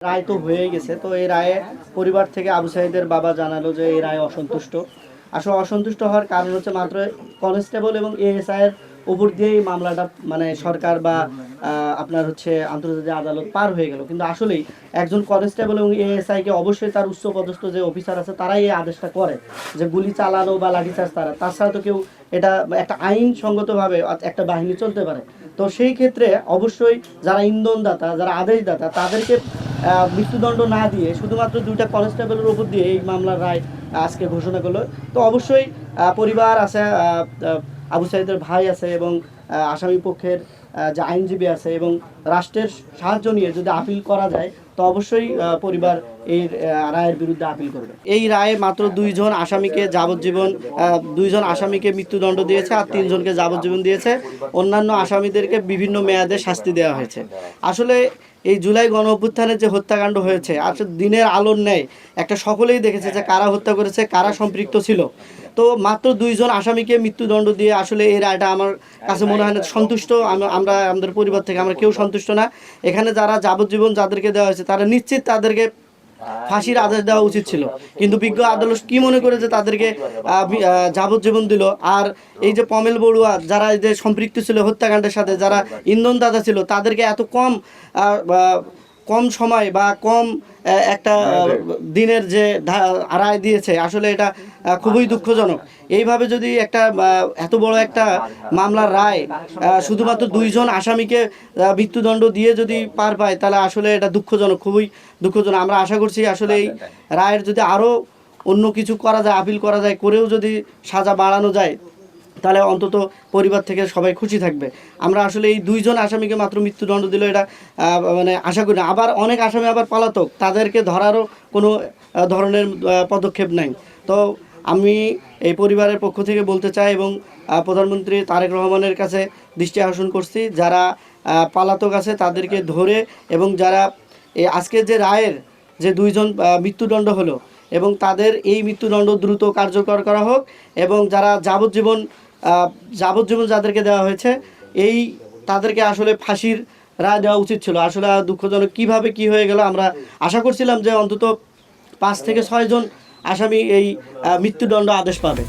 রায় তো হয়ে গেছে, তো এই রায়ে পরিবার থেকে আবু সাঈদের বাবা জানালো যে এই রায়ে অসন্তুষ্ট। আসলে অসন্তুষ্ট হওয়ার কারণ হচ্ছে মাত্র কনস্টেবল এবং এএসআই এর উপর দিয়েই মামলাটা মানে সরকার বা আপনার হচ্ছে আন্তর্জাতিক আদালত পার হয়ে গেল, কিন্তু আসলেই একজন কনস্টেবল এবং এএসআই কে অবশ্যই তার উচ্চপদস্থ যে অফিসার আছে তারাই এই আদেশটা করে যে গুলি চালানো বা লাঠিচার্জ তাছাড়া তো কেউ এটা একটা আইনসঙ্গতভাবে একটা বাহিনী চলতে পারে। তো সেই ক্ষেত্রে অবশ্যই যারা ইন্ধনদাতা, যারা আদেশদাতা, তাদেরকে মৃত্যুদণ্ড না দিয়ে শুধুমাত্র দুইটা কনস্টেবলের উপর দিয়ে এই মামলার রায় আজকে ঘোষণা করলো। তো অবশ্যই পরিবার আছে, আবু সাঈদের ভাই আছে এবং আসামি পক্ষের যে আইনজীবী আছে এবং রাষ্ট্রের সাহায্য নিয়ে যদি আপিল করা যায় তো অবশ্যই পরিবার এই রায়ের বিরুদ্ধে আপিল করবে। এই রায়ে মাত্র দুইজন আসামিকে যাবজ্জীবন, দুইজন আসামিকে মৃত্যুদণ্ড দিয়েছে আর তিনজনকে যাবজ্জীবন দিয়েছে। অন্যান্য আসামিদেরকে বিভিন্ন মেয়াদে শাস্তি দেওয়া হয়েছে। আসলে এই জুলাই গণ অভ্যুত্থানের যে হত্যাকাণ্ড হয়েছে আসলে দিনের আলোর ন্যায় একটা সকলেই দেখেছে যে কারা হত্যা করেছে, কারা সম্পৃক্ত ছিল। তো মাত্র দুইজন আসামিকে মৃত্যুদণ্ড দিয়ে আসলে এই রায়টা আমার কাছে মনে হয় না সন্তুষ্ট। আমরা আমাদের পরিবার থেকে আমরা কেউ সন্তুষ্ট না। এখানে যারা যাবজ্জীবন যাদেরকে দেওয়া হয়েছে তারা নিশ্চিত তাদেরকে ফাঁসির আদেশ দেওয়া উচিত ছিল, কিন্তু বিজ্ঞ আদালত কি মনে করে যে তাদেরকে যাবজ্জীবন দিল। আর এই যে পমেল বড়ুয়া যারা এই যে সম্পৃক্ত ছিল হত্যাকাণ্ডের সাথে, যারা ইন্ধনদাতা ছিল, তাদেরকে এত কম সময় বা কম একটা দিনের যে রায় দিয়েছে, আসলে এটা খুবই দুঃখজনক। এইভাবে যদি একটা এত বড় একটা মামলার রায় শুধুমাত্র দুইজন আসামিকে মৃত্যুদণ্ড দিয়ে যদি পার পায় তাহলে আসলে এটা দুঃখজনক, খুবই দুঃখজনক। আমরা আশা করছি আসলে এই রায়ের যদি আরও অন্য কিছু করা যায়, আপিল করা যায়, করেও যদি সাজা বাড়ানো যায় তাহলে অন্তত পরিবার থেকে সবাই খুশি থাকবে। আমরা আসলে এই দুইজন আসামিকে মাত্র মৃত্যুদণ্ড দিল এটা মানে আশা করি না। আবার অনেক আসামি আবার পলাতক, তাদেরকে ধরারও কোনো ধরনের পদক্ষেপ নাই। তো আমি এই পরিবারের পক্ষ থেকে বলতে চাই এবং প্রধানমন্ত্রী তারেক রহমানের কাছে দৃষ্টি আকর্ষণ করছি, যারা পলাতক আছে তাদেরকে ধরে এবং যারা এই আজকে যে রায়ের যে দুইজন মৃত্যুদণ্ড হলো এবং তাদের এই মৃত্যুদণ্ড দ্রুত কার্যকর করা হোক এবং যারা যাবজ্জীবন যাদেরকে দেওয়া হয়েছে এই তাদেরকে আসলে ফাঁসির রায় দেওয়া উচিত ছিল। আসলে দুঃখজনক কিভাবে কি হয়ে গেল। আমরা আশা করছিলাম যে অন্তত 5 থেকে 6 জন আসামি এই মৃত্যুদণ্ড আদেশ পাবে।